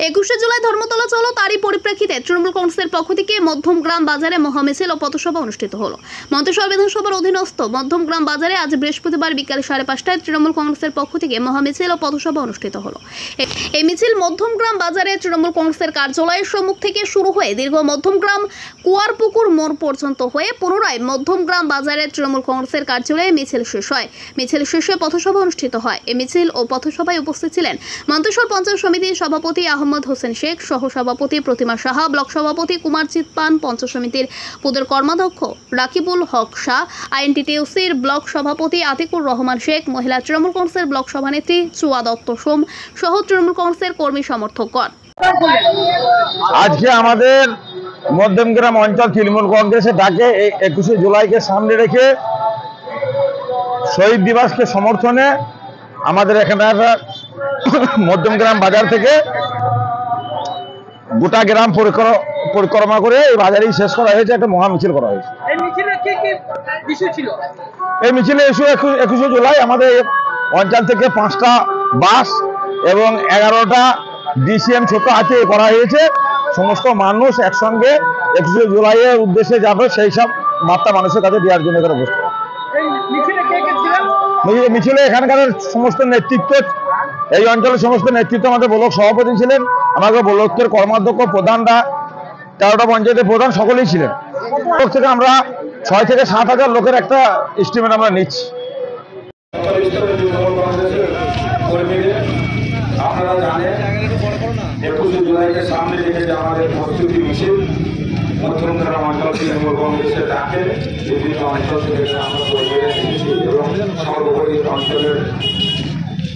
21শে জুলাই ধর্মতলা চলো তারই পরিপ্রেক্ষিতে তৃণমূল কংগ্রেসের পক্ষ থেকে মধ্যমগ্রাম বাজারে মহামিছিল ও পথসভা অনুষ্ঠিত হলো। মন্তেশ্বর বিধানসভার অধীনস্থ মধ্যমগ্রাম বাজারে আজ বৃহস্পতিবার বিকাল 5:30টায় তৃণমূল কংগ্রেসের পক্ষ থেকে মহামিছিল ও পথসভা অনুষ্ঠিত হলো। এই মিছিল মধ্যমগ্রাম বাজারে তৃণমূল কংগ্রেসের কার্যালয়ের সম্মুখ থেকে শুরু হয়ে দীর্ঘ মধ্যমগ্রাম কুয়ারপুকুর মোড় পর্যন্ত হয়ে পুনরায় মধ্যমগ্রাম বাজারে তৃণমূল কংগ্রেসের কার্যালয়ে মিছিল শেষ হয়। মিছিল শেষে পথসভা অনুষ্ঠিত হয়। এই মিছিল ও পথসভায় উপস্থিত ছিলেন মন্তেশ্বর পঞ্চায়েত সমিতির সভাপতি আহমদ হোসেন শেখ, সহ সভাপতি প্রতিমা সাহা, ব্লক সভাপতি কুমারজিৎ পান, পঞ্চায়েত সমিতির পদের কর্মাধ্যক্ষ রাকিবুল হক শাহ, আইএনটিটিউসির ব্লক সভাপতি আতিকুর রহমান শেখ, মহিলা তৃণমূল কংগ্রেসের ব্লক সভানেত্রী চুয়া দত্ত সোম সহ তৃণমূল কংগ্রেসের কর্মী সমর্থকগণ। আজকে আমাদের মধ্যমগ্রাম অঞ্চল তৃণমূল কংগ্রেসের ডাকে 21শে জুলাইকে সামনে রেখে শহীদ দিবসকে সমর্থনে আমাদের এখানে মধ্যমগ্রাম বাজার থেকে গোটা গ্রাম পরিক্রমা করে এই বাজারেই শেষ করা হয়েছে। একটা মহা মিছিল করা হয়েছে। এই মিছিলে 21শে জুলাই আমাদের অঞ্চল থেকে 5টা বাস এবং 11টা ডিসিএম ছোট হাতে করা হয়েছে। সমস্ত মানুষ একসঙ্গে 21শে জুলাইয়ের উদ্দেশ্যে যাবে, সেই সব বার্তা মানুষের কাছে দেওয়ার জন্য এখানে বসতে। মিছিলে এখানকার সমস্ত নেতৃত্ব, এই অঞ্চলের সমস্ত নেতৃত্ব, আমাদের ব্লক সভাপতি ছিলেন, আমাদের ব্লকের কর্মাধ্যক্ষ, প্রধানরা, 13টা পঞ্চায়েতের প্রধান সকলেই ছিলেন। ব্লক থেকে আমরা 6 থেকে 7 হাজার লোকের একটা এস্টিমেট আমরা নিচ্ছি। আপনারা জানেন 21শে জুলাইকে সামনে রেখে যে আমাদের প্রস্তুতি মিছিল মধ্যমগ্রাম অঞ্চল তৃণমূল কংগ্রেসের ডাকে বিভিন্ন অঞ্চল থেকে আমরা তৈরি এসেছি এবং সর্বোপরি অঞ্চলের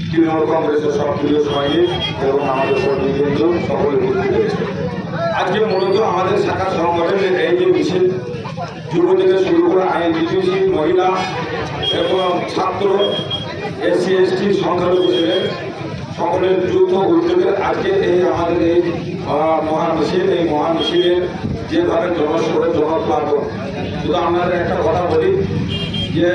তৃণমূল কংগ্রেসের সক্রিয় সৈনিক এবং আমাদের কর্মীবৃন্দ সকলে উপস্থিত হয়েছে। আজকে মূলত আমাদের শাখা সংগঠনের এই যে মিছিল যুব থেকে শুরু করে আইএনটিটিউসি, মহিলা এবং ছাত্র, এসসি এসটি, সংখ্যালঘু ছিলেন, সকলের যুদ্ধ উদ্যোগের আজকে এই আমাদের এই মহামিছিল, এই মহামিছিলের যেভাবে জনপ্লাবন। শুধু আপনাদের একটা কথা বলি যে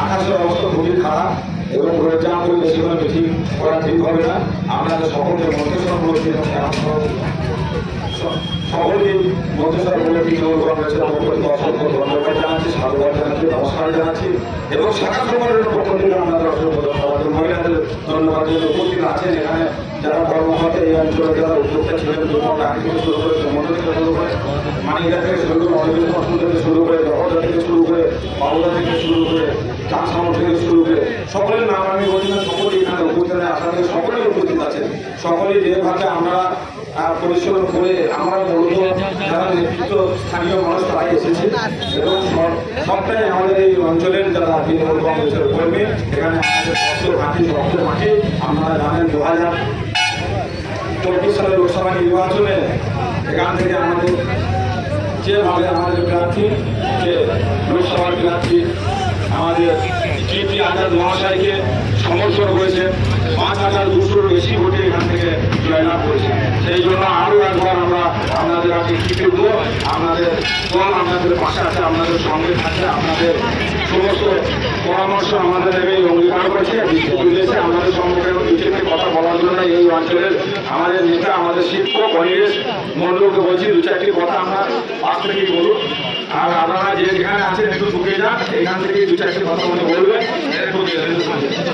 আকাশের অবস্থা খুবই খারাপ এবং রোজা করে বেশি করে মিছিল করা ঠিক হবে না। আপনাদের সকলকে মন্তেশ্বর ব্লকে সকলেই মন্তেশ্বর ব্লকে তৃণমূল কংগ্রেসের পক্ষ থেকে অসংখ্য ধন্যবাদ জানাচ্ছি, সাধুবাদ জানাচ্ছি, নমস্কার জানাচ্ছি এবং শাখা সংগঠনের পক্ষ থেকে আপনাদের অসংখ্য ধন্যবাদ। মহিলাদের ধন্যবাদ উপস্থিত আছেন এখানে যারা কর্মকর্তা, এই অঞ্চলে যারা উদ্যোক্তা ছিলেন, আগে থেকে শুরু করে মন্দির থেকে শুরু করে মানিকা থেকে শুরু করে অনিল মন্ত্র থেকে শুরু করে জগদা থেকে শুরু করে বাবুদা থেকে শুরু করে চাঁদসামর থেকে শুরু করে সকলের নাম আমি বলি না, সকলেই এখানে উপস্থিত আসা থেকে সকলেই উপস্থিত আছেন। সকলেই যেভাবে আমরা পরিশ্রম করে আমরা মূলত যারা নেতৃত্ব স্থানীয় মানুষ তারাই এসেছে এবং সবটাই আমাদের এই অঞ্চলের যারা তৃণমূল কংগ্রেসের কর্মী। এখানে আমাদের শক্ত মাঠে আপনারা জানেন 2024 সালের লোকসভা নির্বাচনে এখান থেকে আমাদের যেভাবে আমাদের প্রার্থী, যে লোকসভার প্রার্থী আমাদের কীর্তি আজাদ মহাশয়কে সমর্থন করেছে, 5200-র বেশি ভোটে এখান থেকে জয়লাভ করেছে। সেই জন্য আরও একবার আমরা আপনাদের কাছে কৃতজ্ঞ। আপনাদের দল আপনাদের পাশে আছে, আপনাদের সঙ্গে থাকছে, আপনাদের সমস্ত পরামর্শ আমাদের এই অঙ্গীকার করেছে, তুলেছে আমাদের সম্মুখে দুটি কথা বলার জন্য এই অঞ্চলের আমাদের নেতা, আমাদের শিক্ষক কংগ্রেস মন্ডলকে বলছি 2-4টি কথা আমরা পাশ থেকেই বলুন। আর আপনারা যেখানে আছেন একটু ঢুকে যান, এখান থেকে 2-4টি কথা বলবেন।